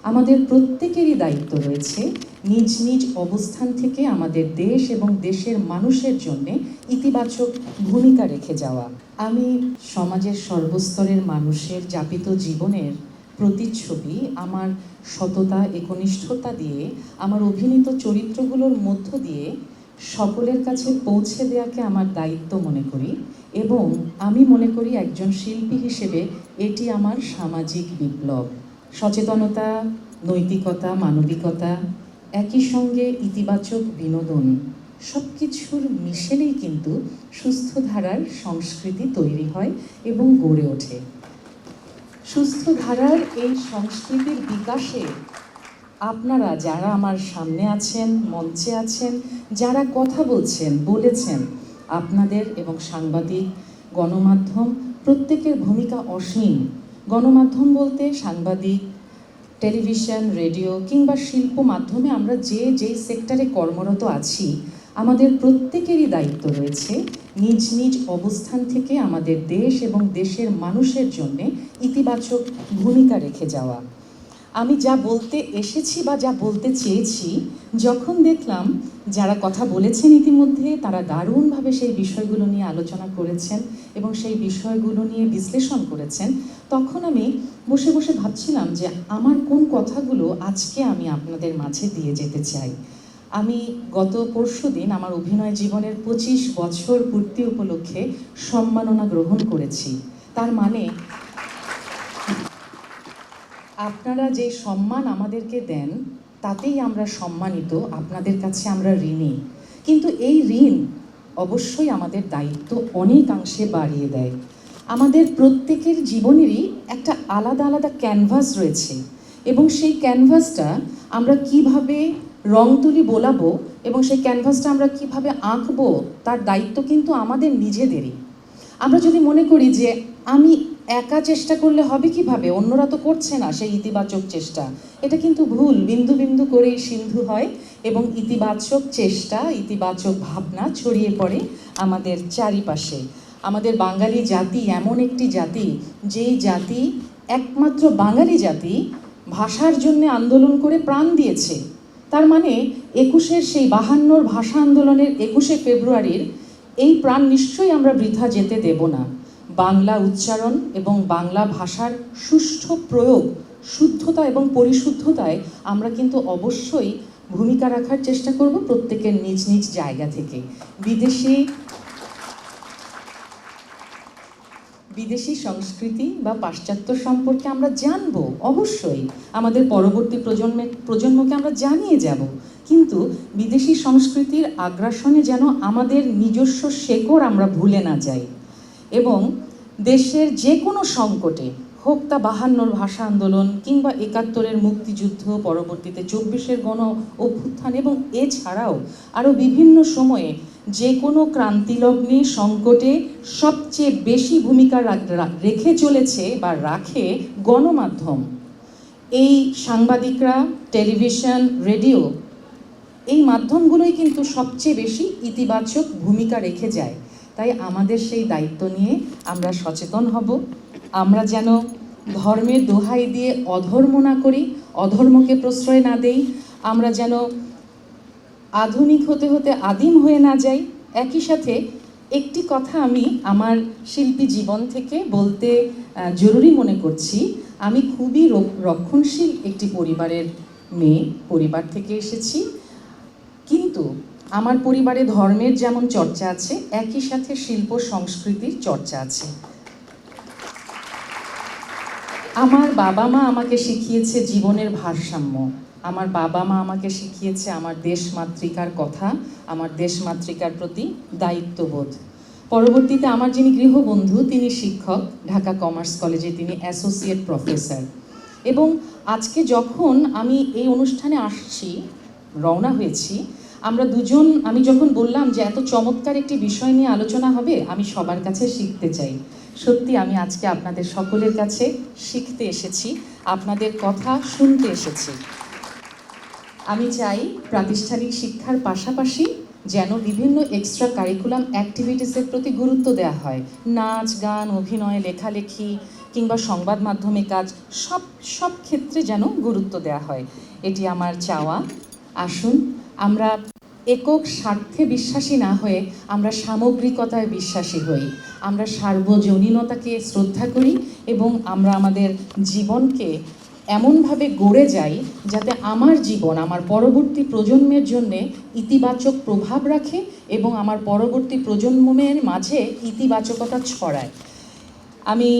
আমাদের প্রত্যেকেরই দায়িত্ব রয়েছে নিজ নিজ অবস্থান থেকে আমাদের দেশ এবং দেশের মানুষের জন্য ইতিবাচক ভূমিকা রেখে যাওয়া। আমি সমাজের সর্বস্তরের মানুষের যাপিত জীবনের প্রতিচ্ছবি আমার সততা একনিষ্ঠতা দিয়ে, আমার অভিনীত চরিত্রগুলোর মধ্য দিয়ে সকলের কাছে পৌঁছে দেওয়াকে আমার দায়িত্ব মনে করি এবং আমি মনে করি একজন শিল্পী হিসেবে এটি আমার সামাজিক বিপ্লব। সচেতনতা, নৈতিকতা, মানবিকতা, একই সঙ্গে ইতিবাচক বিনোদন সব কিছুর মিশেলেই কিন্তু সুস্থ ধারার সংস্কৃতি তৈরি হয় এবং গড়ে ওঠে। সুস্থ ধারার এই সংস্কৃতির বিকাশে আপনারা যারা আমার সামনে আছেন, মঞ্চে আছেন, যারা কথা বলেছেন, আপনাদের এবং সাংবাদিক, গণমাধ্যম প্রত্যেকের ভূমিকা অসীম। গণমাধ্যম বলতে সাংবাদিক, টেলিভিশন, রেডিও কিংবা শিল্প মাধ্যমে আমরা যেই সেক্টরে কর্মরত আছি, আমাদের প্রত্যেকেরই দায়িত্ব রয়েছে নিজ নিজ অবস্থান থেকে আমাদের দেশ এবং দেশের মানুষের জন্য ইতিবাচক ভূমিকা রেখে যাওয়া। আমি যা বলতে এসেছি বা যা বলতে চেয়েছি, যখন দেখলাম যারা কথা বলেছেন ইতিমধ্যে তারা দারুণভাবে সেই বিষয়গুলো নিয়ে আলোচনা করেছেন এবং সেই বিষয়গুলো নিয়ে বিশ্লেষণ করেছেন, তখন আমি বসে বসে ভাবছিলাম যে আমার কোন কথাগুলো আজকে আমি আপনাদের মাঝে দিয়ে যেতে চাই। আমি গত পরশুদিন আমার অভিনয় জীবনের 25 বছর পূর্তি উপলক্ষে সম্মাননা গ্রহণ করেছি। তার মানে আপনারা যে সম্মান আমাদেরকে দেন তাতেই আমরা সম্মানিত, আপনাদের কাছে আমরা ঋণী। কিন্তু এই ঋণ অবশ্যই আমাদের দায়িত্ব অনেকাংশে বাড়িয়ে দেয়। আমাদের প্রত্যেকের জীবনেরই একটা আলাদা আলাদা ক্যানভাস রয়েছে এবং সেই ক্যানভাসটা আমরা কিভাবে রং তুলি বোলাবো এবং সেই ক্যানভাসটা আমরা কিভাবে আঁকবো তার দায়িত্ব কিন্তু আমাদের নিজেদেরই। আমরা যদি মনে করি যে আমি একা চেষ্টা করলে হবে কিভাবে, অন্যরা তো করছে না সেই ইতিবাচক চেষ্টা, এটা কিন্তু ভুল। বিন্দু বিন্দু করেই সিন্ধু হয় এবং ইতিবাচক চেষ্টা, ইতিবাচক ভাবনা ছড়িয়ে পড়ে আমাদের চারিপাশে। আমাদের বাঙালি জাতি এমন একটি জাতি, যেই জাতি একমাত্র বাঙালি জাতি ভাষার জন্য আন্দোলন করে প্রাণ দিয়েছে। তার মানে 21-এর সেই 52 ভাষা আন্দোলনের 21শে ফেব্রুয়ারির এই প্রাণ নিশ্চয়ই আমরা বৃথা যেতে দেব না। বাংলা উচ্চারণ এবং বাংলা ভাষার সুষ্ঠু প্রয়োগ, শুদ্ধতা এবং পরিশুদ্ধতায় আমরা কিন্তু অবশ্যই ভূমিকা রাখার চেষ্টা করব প্রত্যেকের নিজ নিজ জায়গা থেকে। বিদেশি সংস্কৃতি বা পাশ্চাত্য সম্পর্কে আমরা জানব, অবশ্যই আমাদের পরবর্তী প্রজন্মকে আমরা জানিয়ে যাব, কিন্তু বিদেশি সংস্কৃতির আগ্রাসনে যেন আমাদের নিজস্ব শেকড় আমরা ভুলে না যাই এবং দেশের যে কোনো সংকটে, হোক তা 52-র ভাষা আন্দোলন কিংবা 71-এর মুক্তিযুদ্ধ, পরবর্তীতে 24-এর গণ অভ্যুত্থান এবং এছাড়াও আরও বিভিন্ন সময়ে যে কোনো ক্রান্তিলগ্নে সংকটে সবচেয়ে বেশি ভূমিকা রেখে চলেছে বা রাখে গণমাধ্যম। এই সাংবাদিকরা, টেলিভিশন, রেডিও, এই মাধ্যমগুলোই কিন্তু সবচেয়ে বেশি ইতিবাচক ভূমিকা রেখে যায়। তাই আমাদের সেই দায়িত্ব নিয়ে আমরা সচেতন হব। আমরা যেন ধর্মের দোহাই দিয়ে অধর্ম না করি, অধর্মকে প্রশ্রয় না দেই। আমরা যেন আধুনিক হতে হতে আদিম হয়ে না যাই। একই সাথে একটি কথা আমি আমার শিল্পী জীবন থেকে বলতে জরুরি মনে করছি। আমি খুবই রক্ষণশীল একটি পরিবারের মেয়ে, পরিবার থেকে এসেছি, কিন্তু আমার পরিবারে ধর্মের যেমন চর্চা আছে, একই সাথে শিল্প সংস্কৃতির চর্চা আছে। আমার বাবা মা আমাকে শিখিয়েছে জীবনের ভারসাম্য। আমার বাবা মা আমাকে শিখিয়েছে আমার দেশমাতৃকার কথা, আমার দেশমাতৃকার প্রতি দায়িত্ববোধ। পরবর্তীতে আমার যিনি গৃহবন্ধু, তিনি শিক্ষক, ঢাকা কমার্স কলেজে তিনি অ্যাসোসিয়েট প্রফেসর। এবং আজকে যখন আমি এই অনুষ্ঠানে আসছি, রওনা হয়েছি, আমি যখন বললাম যে এত চমৎকার একটি বিষয় নিয়ে আলোচনা হবে, আমি সবার কাছে শিখতে চাই। সত্যি আমি আজকে আপনাদের সকলের কাছে শিখতে এসেছি, আপনাদের কথা শুনতে এসেছি। আমি চাই প্রাতিষ্ঠানিক শিক্ষার পাশাপাশি যেন বিভিন্ন এক্সট্রা কারিকুলাম অ্যাক্টিভিটিসের প্রতি গুরুত্ব দেওয়া হয়। নাচ, গান, অভিনয়, লেখালেখি, কিংবা সংবাদ মাধ্যমে কাজ, সব সব ক্ষেত্রে যেন গুরুত্ব দেওয়া হয়, এটি আমার চাওয়া। আসুন আমরা একক স্বার্থে বিশ্বাসী না হয়ে আমরা সামগ্রিকতায় বিশ্বাসী হই, আমরা সার্বজনীনতাকে শ্রদ্ধা করি এবং আমরা আমাদের জীবনকে এমনভাবে গড়ে যাই যাতে আমার জীবন আমার পরবর্তী প্রজন্মের জন্যে ইতিবাচক প্রভাব রাখে এবং আমার পরবর্তী প্রজন্মের মাঝে ইতিবাচকতা ছড়ায়। আমি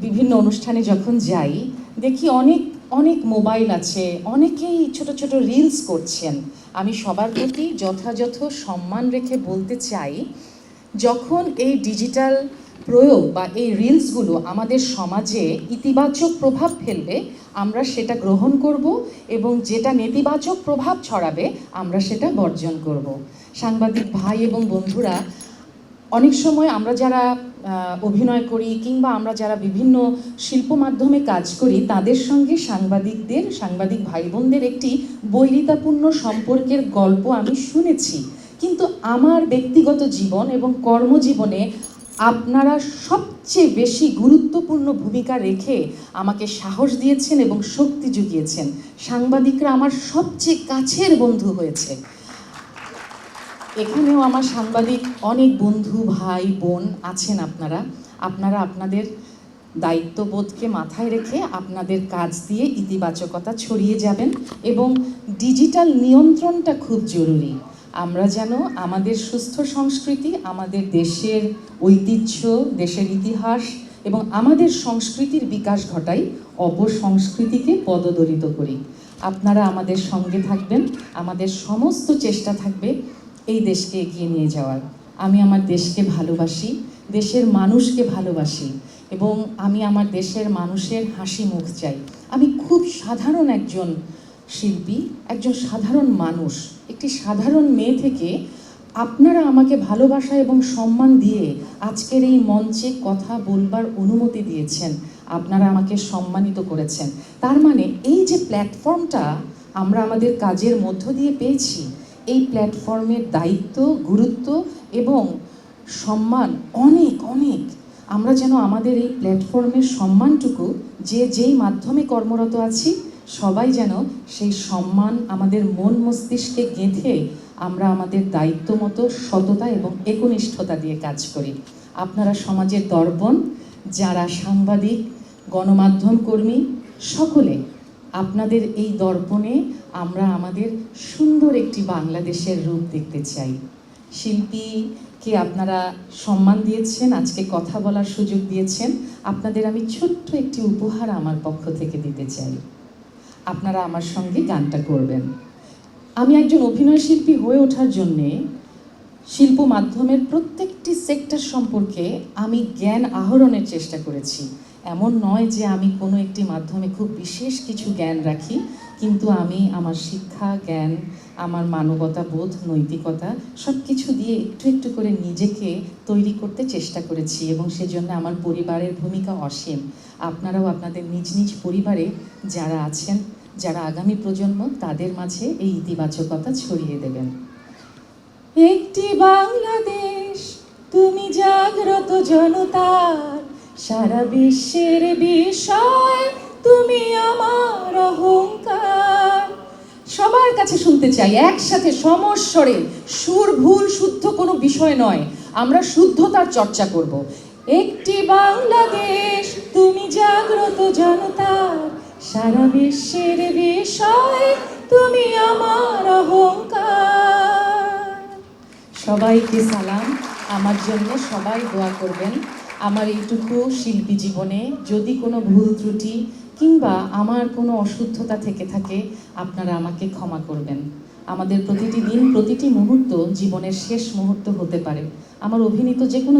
বিভিন্ন অনুষ্ঠানে যখন যাই দেখি অনেক অনেক মোবাইল আছে, অনেকেই ছোট ছোট রিলস করছেন। আমি সবার প্রতি যথাযথ সম্মান রেখে বলতে চাই, যখন এই ডিজিটাল প্রয়োগ বা এই রিলসগুলো আমাদের সমাজে ইতিবাচক প্রভাব ফেলবে আমরা সেটা গ্রহণ করব এবং যেটা নেতিবাচক প্রভাব ছড়াবে আমরা সেটা বর্জন করব। সাংবাদিক ভাই এবং বন্ধুরা, অনেক সময় আমরা যারা অভিনয় করি কিংবা আমরা যারা বিভিন্ন শিল্প মাধ্যমে কাজ করি তাদের সঙ্গে সাংবাদিক ভাই বোনদের একটি বৈরিতাপূর্ণ সম্পর্কের গল্প আমি শুনেছি, কিন্তু আমার ব্যক্তিগত জীবন এবং কর্মজীবনে আপনারা সবচেয়ে বেশি গুরুত্বপূর্ণ ভূমিকা রেখে আমাকে সাহস দিয়েছেন এবং শক্তি জুগিয়েছেন। সাংবাদিকরা আমার সবচেয়ে কাছের বন্ধু হয়েছে। এখানেও আমার সাংবাদিক অনেক বন্ধু ভাই বোন আছেন। আপনারা আপনাদের দায়িত্ববোধকে মাথায় রেখে আপনাদের কাজ দিয়ে ইতিবাচকতা ছড়িয়ে যাবেন এবং ডিজিটাল নিয়ন্ত্রণটা খুব জরুরি। আমরা যেন আমাদের সুস্থ সংস্কৃতি, আমাদের দেশের ঐতিহ্য, দেশের ইতিহাস এবং আমাদের সংস্কৃতির বিকাশ ঘটাই, অপসংস্কৃতিকে পদদলিত করি। আপনারা আমাদের সঙ্গে থাকবেন, আমাদের সমস্ত চেষ্টা থাকবে এই দেশকে এগিয়ে নিয়ে যাওয়ার। আমি আমার দেশকে ভালোবাসি, দেশের মানুষকে ভালোবাসি এবং আমি আমার দেশের মানুষের হাসি মুখ চাই। আমি খুব সাধারণ একজন শিল্পী, একজন সাধারণ মানুষ, একটি সাধারণ মেয়ে থেকে আপনারা আমাকে ভালোবাসা এবং সম্মান দিয়ে আজকের এই মঞ্চে কথা বলবার অনুমতি দিয়েছেন, আপনারা আমাকে সম্মানিত করেছেন। তার মানে এই যে প্ল্যাটফর্মটা আমরা আমাদের কাজের মধ্য দিয়ে পেয়েছি, এই প্ল্যাটফর্মের দায়িত্ব, গুরুত্ব এবং সম্মান অনেক অনেক। আমরা যেন আমাদের এই প্ল্যাটফর্মের সম্মানটুকু যেই মাধ্যমে কর্মরত আছি সবাই যেন সেই সম্মান আমাদের মন মস্তিষ্কে গেঁথে আমরা আমাদের দায়িত্ব মতো সততা এবং একনিষ্ঠতা দিয়ে কাজ করি। আপনারা সমাজের দর্পণ, যারা সাংবাদিক, গণমাধ্যম কর্মী, সকলে আপনাদের এই দর্পণে আমরা আমাদের সুন্দর একটি বাংলাদেশের রূপ দেখতে চাই। শিল্পীকে আপনারা সম্মান দিয়েছেন, আজকে কথা বলার সুযোগ দিয়েছেন, আপনাদের আমি ছোট্ট একটি উপহার আমার পক্ষ থেকে দিতে চাই। আপনারা আমার সঙ্গে গানটা করবেন। আমি একজন অভিনয় শিল্পী হয়ে ওঠার জন্যে শিল্প মাধ্যমের প্রত্যেকটি সেক্টর সম্পর্কে আমি জ্ঞান আহরণের চেষ্টা করেছি। এমন নয় যে আমি কোনো একটি মাধ্যমে খুব বিশেষ কিছু জ্ঞান রাখি, কিন্তু আমি আমার শিক্ষা, জ্ঞান, আমার মানবতা বোধ, নৈতিকতা সব কিছু দিয়ে একটু একটু করে নিজেকে তৈরি করতে চেষ্টা করেছি এবং সেজন্য আমার পরিবারের ভূমিকা অসীম। আপনারাও আপনাদের নিজ নিজ পরিবারে যারা আছেন, যারা আগামী প্রজন্ম, তাদের মাঝে এই ইতিবাচকতা ছড়িয়ে দেবেন। একটি বাংলাদেশ, তুমি জাগ্রত জনতার, সারা বিশ্বের বিষয়, তুমি আমার অহংকার। সবার কাছে শুনতে চাই একসাথে সমস্বরে, সুর ভুল শুদ্ধ কোনো বিষয় নয়, আমরা শুদ্ধতার চর্চা করব। একটি বাংলাদেশ, তুমি জাগ্রত জনতার, সারা বিশ্বের বিষয়, তুমি আমার অহংকার। সবাইকে সালাম, আমার জন্য সবাই দোয়া করবেন। আমার এইটুকু শিল্পী জীবনে যদি কোনো ভুল ত্রুটি কিংবা আমার কোনো অশুদ্ধতা থেকে থাকে আপনারা আমাকে ক্ষমা করবেন। আমাদের প্রতিটি দিন, প্রতিটি মুহূর্ত জীবনের শেষ মুহূর্ত হতে পারে। আমার অভিনীত যে কোনো